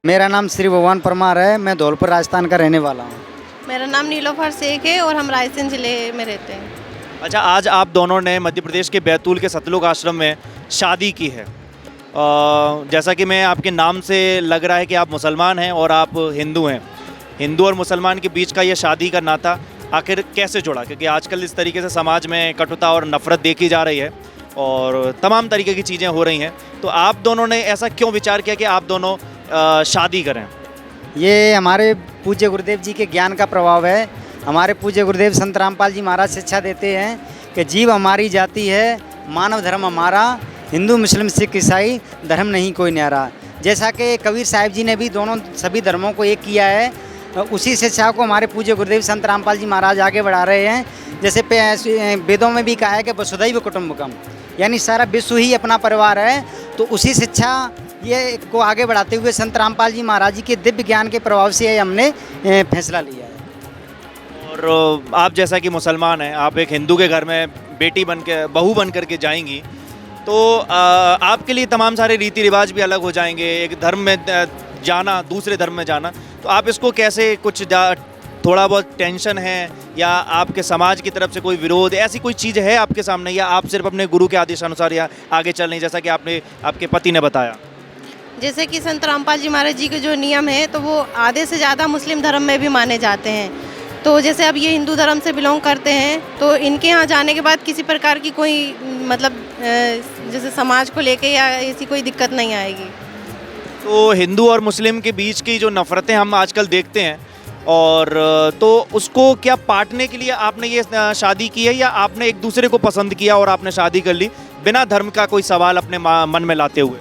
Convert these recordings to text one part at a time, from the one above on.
मेरा नाम श्री भगवान परमार है। मैं धौलपुर राजस्थान का रहने वाला हूँ। मेरा नाम नीलोफर शेख है और हम रायसेन ज़िले में रहते हैं। अच्छा, आज आप दोनों ने मध्य प्रदेश के बैतूल के सतलुज आश्रम में शादी की है। जैसा कि मैं आपके नाम से लग रहा है कि आप मुसलमान हैं और आप हिंदू हैं। हिंदू और मुसलमान के बीच का ये शादी का नाता आखिर कैसे जुड़ा? क्योंकि आजकल इस तरीके से समाज में कटुता और नफ़रत देखी जा रही है और तमाम तरीके की चीज़ें हो रही हैं, तो आप दोनों ने ऐसा क्यों विचार किया कि आप दोनों शादी करें? ये हमारे पूज्य गुरुदेव जी के ज्ञान का प्रभाव है। हमारे पूज्य गुरुदेव संत रामपाल जी महाराज शिक्षा देते हैं कि जीव हमारी जाति है, मानव धर्म हमारा, हिंदू मुस्लिम सिख ईसाई धर्म नहीं कोई न्यारा। जैसा कि कबीर साहिब जी ने भी दोनों सभी धर्मों को एक किया है, उसी शिक्षा को हमारे पूज्य गुरुदेव संत रामपाल जी महाराज आगे बढ़ा रहे हैं। जैसे वेदों में भी कहा है कि वसुधैव कुटुंबकम, यानी सारा विश्व ही अपना परिवार है। तो उसी शिक्षा ये को आगे बढ़ाते हुए संत रामपाल जी महाराज जी के दिव्य ज्ञान के प्रभाव से हमने फैसला लिया है। और आप जैसा कि मुसलमान हैं, आप एक हिंदू के घर में बेटी बन के बहू बन करके जाएंगी, तो आपके लिए तमाम सारे रीति रिवाज भी अलग हो जाएंगे। एक धर्म में जाना, दूसरे धर्म में जाना, तो आप इसको कैसे थोड़ा बहुत टेंशन है या आपके समाज की तरफ से कोई विरोध, ऐसी कोई चीज़ है आपके सामने, या आप सिर्फ अपने गुरु के आदेशानुसार या आगे चल रही, जैसा कि आपके पति ने बताया? जैसे कि संत रामपाल जी महाराज जी के जो नियम है तो वो आधे से ज़्यादा मुस्लिम धर्म में भी माने जाते हैं। तो जैसे अब ये हिंदू धर्म से बिलोंग करते हैं, तो इनके यहाँ जाने के बाद किसी प्रकार की कोई मतलब जैसे समाज को लेके या ऐसी कोई दिक्कत नहीं आएगी। तो हिंदू और मुस्लिम के बीच की जो नफ़रतें हम आजकल देखते हैं, और तो उसको क्या पाटने के लिए आपने ये शादी की है, या आपने एक दूसरे को पसंद किया और आपने शादी कर ली बिना धर्म का कोई सवाल अपने मन में लाते हुए?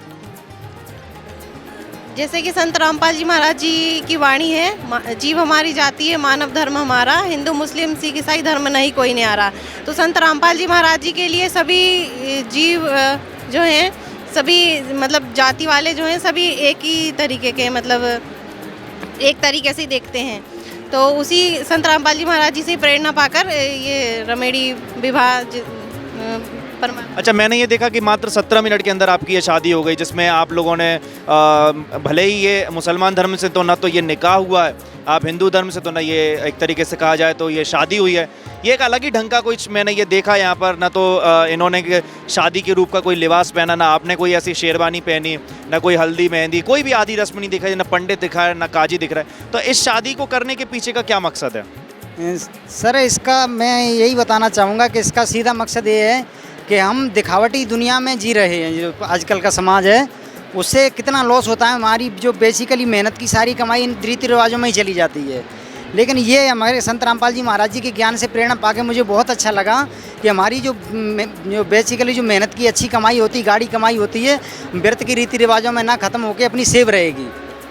जैसे कि संत रामपाल जी महाराज जी की वाणी है, जीव हमारी जाति है, मानव धर्म हमारा, हिंदू मुस्लिम सिख ईसाई धर्म नहीं कोई न्यारा। तो संत रामपाल जी महाराज जी के लिए सभी जीव जो हैं, सभी मतलब जाति वाले जो हैं, सभी एक ही तरीके के, मतलब एक तरीके से देखते हैं। तो उसी संत रामपाल जी महाराज जी से प्रेरणा पाकर ये रमेड़ी विवाह अच्छा, मैंने ये देखा कि मात्र 17 मिनट के अंदर आपकी ये शादी हो गई, जिसमें आप लोगों ने भले ही ये मुसलमान धर्म से तो ना तो ये निकाह हुआ है, आप हिंदू धर्म से तो ना ये एक तरीके से कहा जाए तो ये शादी हुई है। ये एक अलग ही ढंग का कुछ मैंने ये देखा यहाँ पर, ना तो इन्होंने शादी के रूप का कोई लिबास पहना, ना आपने कोई ऐसी शेरवानी पहनी, ना कोई हल्दी मेहंदी, कोई भी आदि रस्म नहीं दिखाई, ना पंडित दिखा है, ना काजी दिख रहा है। तो इस शादी को करने के पीछे का क्या मकसद है? सर, इसका मैं यही बताना चाहूँगा कि इसका सीधा मकसद ये है कि हम दिखावटी दुनिया में जी रहे हैं। जो आजकल का समाज है उससे कितना लॉस होता है। हमारी जो बेसिकली मेहनत की सारी कमाई इन रीति रिवाजों में ही चली जाती है। लेकिन ये हमारे संत रामपाल जी महाराज जी के ज्ञान से प्रेरणा पाके मुझे बहुत अच्छा लगा कि हमारी जो बेसिकली जो मेहनत की अच्छी कमाई होती, गाढ़ी कमाई होती है, व्रत की रीति रिवाजों में ना ख़त्म होकर अपनी सेव रहेगी।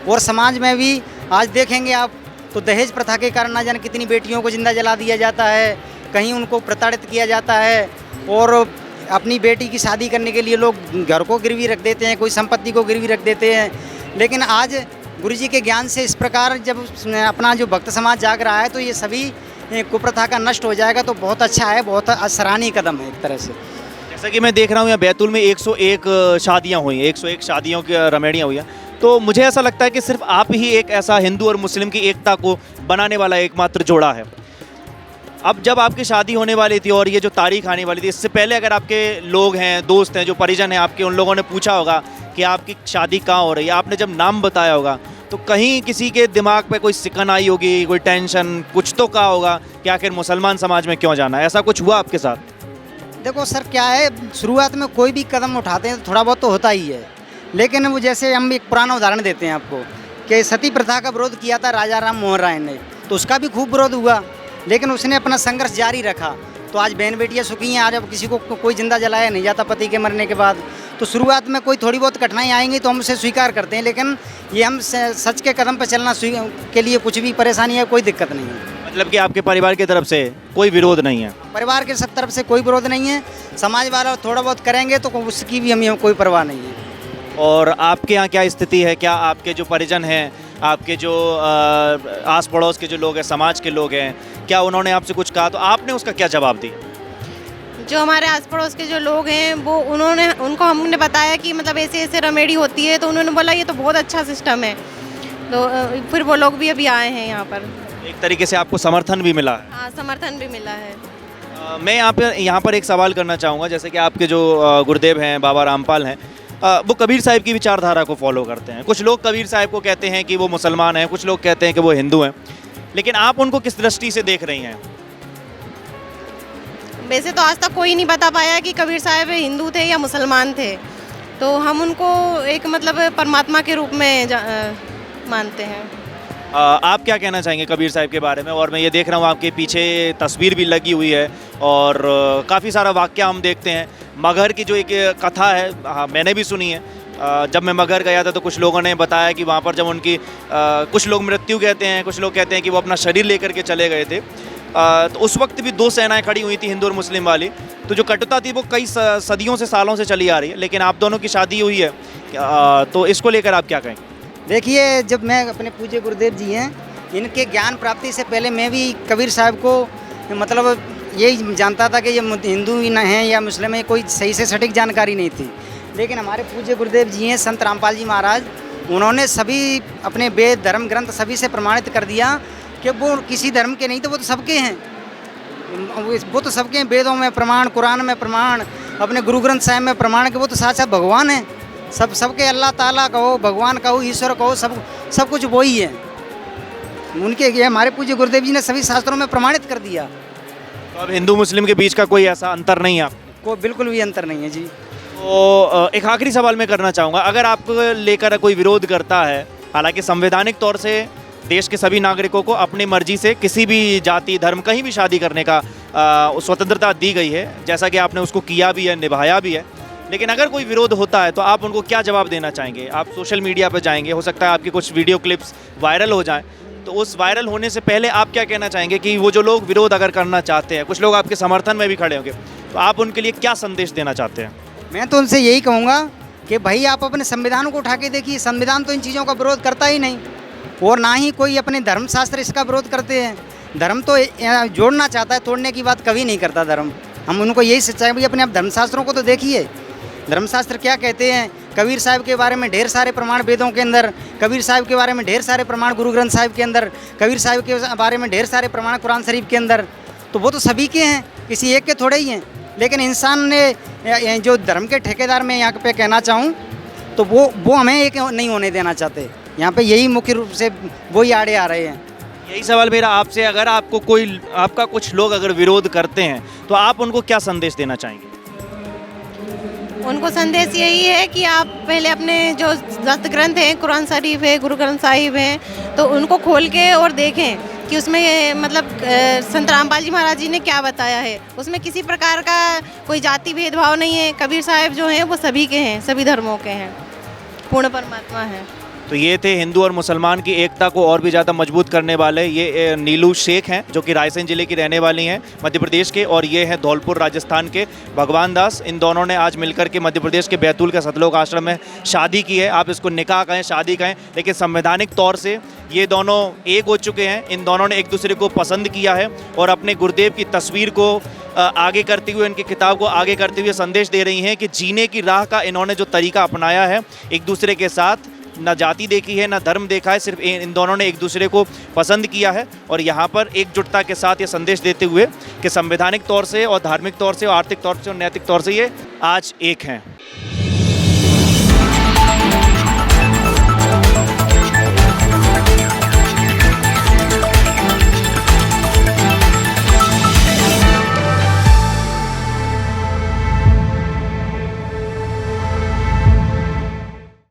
और समाज में भी आज देखेंगे आप तो दहेज प्रथा के कारण ना जाने कितनी बेटियों को जिंदा जला दिया जाता है, कहीं उनको प्रताड़ित किया जाता है, और अपनी बेटी की शादी करने के लिए लोग घर को गिरवी रख देते हैं, कोई संपत्ति को गिरवी रख देते हैं। लेकिन आज गुरुजी के ज्ञान से इस प्रकार जब अपना जो भक्त समाज जाग रहा है तो ये सभी कुप्रथा का नष्ट हो जाएगा। तो बहुत अच्छा है, बहुत सराहनीय कदम है एक तरह से। जैसा कि मैं देख रहा हूँ यहाँ बैतूल में 101 शादियाँ हुई, 101 शादियों की रमेड़ियाँ हुई हैं, तो मुझे ऐसा लगता है कि सिर्फ आप ही एक ऐसा हिंदू और मुस्लिम की एकता को बनाने वाला एकमात्र जोड़ा है। अब जब आपकी शादी होने वाली थी और ये जो तारीख आने वाली थी, इससे पहले अगर आपके लोग हैं, दोस्त हैं, जो परिजन हैं आपके, उन लोगों ने पूछा होगा कि आपकी शादी कहाँ हो रही है, आपने जब नाम बताया होगा तो कहीं किसी के दिमाग पे कोई सिकन आई होगी, कोई टेंशन, कुछ तो कहा होगा कि आखिर मुसलमान समाज में क्यों जाना है? ऐसा कुछ हुआ आपके साथ? देखो सर, क्या है, शुरुआत में कोई भी कदम उठाते हैं तो थोड़ा बहुत तो होता ही है। लेकिन वो जैसे हम एक पुराना उदाहरण देते हैं आपको कि सती प्रथा का विरोध किया था राजा राम मोहन राय ने, तो उसका भी खूब विरोध हुआ, लेकिन उसने अपना संघर्ष जारी रखा। तो आज बहन बेटियां सुखी हैं। आज अब किसी को कोई जिंदा जलाया नहीं जाता पति के मरने के बाद। तो शुरुआत में कोई थोड़ी बहुत कठिनाई आएंगी तो हम उसे स्वीकार करते हैं, लेकिन ये हम सच के कदम पर चलना के लिए कुछ भी परेशानी है, कोई दिक्कत नहीं है। मतलब कि आपके परिवार की तरफ से कोई विरोध नहीं है? परिवार के सब तरफ से कोई विरोध नहीं है। समाज वाला थोड़ा बहुत करेंगे तो उसकी भी हमें कोई परवाह नहीं है। और आपके यहाँ क्या स्थिति है? क्या आपके जो परिजन हैं, आपके जो आस पड़ोस के जो लोग हैं, समाज के लोग हैं, क्या उन्होंने आपसे कुछ कहा तो आपने उसका क्या जवाब दिया? जो हमारे आस पड़ोस के जो लोग हैं वो उनको हमने बताया कि मतलब ऐसे ऐसे रमेड़ी होती है, तो उन्होंने बोला ये तो बहुत अच्छा सिस्टम है। तो फिर वो लोग भी अभी आए हैं यहाँ पर। एक तरीके से आपको समर्थन भी मिला है। हाँ, समर्थन भी मिला है। मैं यहाँ पर एक सवाल करना चाहूँगा, जैसे कि आपके जो गुरुदेव हैं बाबा रामपाल हैं, वो कबीर साहिब की विचारधारा को फॉलो करते हैं। कुछ लोग कबीर साहिब को कहते हैं कि वो मुसलमान हैं, कुछ लोग कहते हैं कि वो हिंदू हैं, लेकिन आप उनको किस दृष्टि से देख रही हैं? वैसे तो आज तक कोई नहीं बता पाया कि कबीर साहब हिंदू थे या मुसलमान थे, तो हम उनको एक मतलब परमात्मा के रूप में मानते हैं। आप क्या कहना चाहेंगे कबीर साहिब के बारे में? और मैं ये देख रहा हूँ आपके पीछे तस्वीर भी लगी हुई है और काफ़ी सारा वाक्य हम देखते हैं। मगहर की जो एक कथा है, हाँ मैंने भी सुनी है। जब मैं मगहर गया था तो कुछ लोगों ने बताया कि वहाँ पर जब उनकी कुछ लोग मृत्यु कहते हैं, कुछ लोग कहते हैं कि वो अपना शरीर लेकर के चले गए थे, तो उस वक्त भी दो सेनाएं खड़ी हुई थी, हिंदू और मुस्लिम वाली। तो जो कटुता थी वो कई सदियों से, सालों से चली आ रही है, लेकिन आप दोनों की शादी हुई है, तो इसको लेकर आप क्या कहें? देखिए, जब मैं अपने पूज्य गुरुदेव जी हैं, इनके ज्ञान प्राप्ति से पहले मैं भी कबीर साहब को मतलब यही जानता था कि ये हिंदू ही न हैं या मुस्लिम हैं, कोई सही से सटीक जानकारी नहीं थी। लेकिन हमारे पूज्य गुरुदेव जी हैं संत रामपाल जी महाराज, उन्होंने सभी अपने वेद धर्म ग्रंथ सभी से प्रमाणित कर दिया कि वो किसी धर्म के नहीं, तो वो तो सबके हैं, वो तो सबके हैं। वेदों में प्रमाण, कुरान में प्रमाण, अपने गुरु ग्रंथ साहिब में प्रमाण कि वो तो साक्षात भगवान हैं। सबके अल्लाह ताला कहो, भगवान कहो, ईश्वर कहो, सब कुछ वही है उनके। ये हमारे पूज्य गुरुदेव जी ने सभी शास्त्रों में प्रमाणित कर दिया। तो अब हिंदू मुस्लिम के बीच का कोई ऐसा अंतर नहीं है? कोई बिल्कुल भी अंतर नहीं है जी। तो एक आखिरी सवाल मैं करना चाहूँगा, अगर आपको लेकर कोई विरोध करता है, हालांकि संवैधानिक तौर से देश के सभी नागरिकों को अपनी मर्जी से किसी भी जाति धर्म कहीं भी शादी करने का स्वतंत्रता दी गई है, जैसा कि आपने उसको किया भी है, निभाया भी है, लेकिन अगर कोई विरोध होता है तो आप उनको क्या जवाब देना चाहेंगे? आप सोशल मीडिया पर जाएंगे, हो सकता है आपकी कुछ वीडियो क्लिप्स वायरल हो जाएं, तो उस वायरल होने से पहले आप क्या कहना चाहेंगे कि वो जो लोग विरोध अगर करना चाहते हैं, कुछ लोग आपके समर्थन में भी खड़े होंगे, तो आप उनके लिए क्या संदेश देना चाहते हैं? मैं तो उनसे यही कहूँगा कि भाई आप अपने संविधान को उठा के देखिए, संविधान तो इन चीज़ों का विरोध करता ही नहीं, और ना ही कोई अपने धर्मशास्त्र इसका विरोध करते हैं। धर्म तो जोड़ना चाहता है, तोड़ने की बात कभी नहीं करता धर्म। हम उनको यही सच्चाई, भाई अपने आप धर्मशास्त्रों को तो देखिए, धर्मशास्त्र क्या कहते हैं। कबीर साहिब के बारे में ढेर सारे प्रमाण वेदों के अंदर, कबीर साहिब के बारे में ढेर सारे प्रमाण गुरु ग्रंथ साहिब के अंदर, कबीर साहिब के बारे में ढेर सारे प्रमाण कुरान शरीफ के अंदर, तो वो तो सभी के हैं, किसी एक के थोड़े ही हैं। लेकिन इंसान ने जो धर्म के ठेकेदार मैं यहाँ पे कहना चाहूँ तो वो हमें एक नहीं होने देना चाहते। यहाँ पे यही मुख्य रूप से वही आड़े आ रहे हैं। यही सवाल मेरा आपसे, अगर आपका कुछ लोग अगर विरोध करते हैं तो आप उनको क्या संदेश देना चाहेंगे? उनको संदेश यही है कि आप पहले अपने जो दस्त ग्रंथ हैं, कुरान शरीफ है, गुरु ग्रंथ साहिब हैं, तो उनको खोल के और देखें कि उसमें मतलब संत रामपाल जी महाराज जी ने क्या बताया है। उसमें किसी प्रकार का कोई जाति भेदभाव नहीं है। कबीर साहिब जो हैं वो सभी के हैं, सभी धर्मों के हैं, पूर्ण परमात्मा है। तो ये थे हिंदू और मुसलमान की एकता को और भी ज़्यादा मजबूत करने वाले ये नीलू शेख हैं, जो कि रायसेन जिले की रहने वाली हैं मध्य प्रदेश के, और ये हैं धौलपुर राजस्थान के भगवान दास। इन दोनों ने आज मिलकर के मध्य प्रदेश के बैतूल के सतलोक आश्रम में शादी की है। आप इसको निकाह कहें, शादी कहें, लेकिन संवैधानिक तौर से ये दोनों एक हो चुके हैं। इन दोनों ने एक दूसरे को पसंद किया है और अपने गुरुदेव की तस्वीर को आगे करते हुए, इनकी किताब को आगे करते हुए संदेश दे रही हैं कि जीने की राह का इन्होंने जो तरीका अपनाया है, एक दूसरे के साथ ना जाति देखी है, ना धर्म देखा है, सिर्फ इन दोनों ने एक दूसरे को पसंद किया है। और यहाँ पर एकजुटता के साथ ये संदेश देते हुए कि संवैधानिक तौर से और धार्मिक तौर से और आर्थिक तौर से और नैतिक तौर से ये आज एक हैं।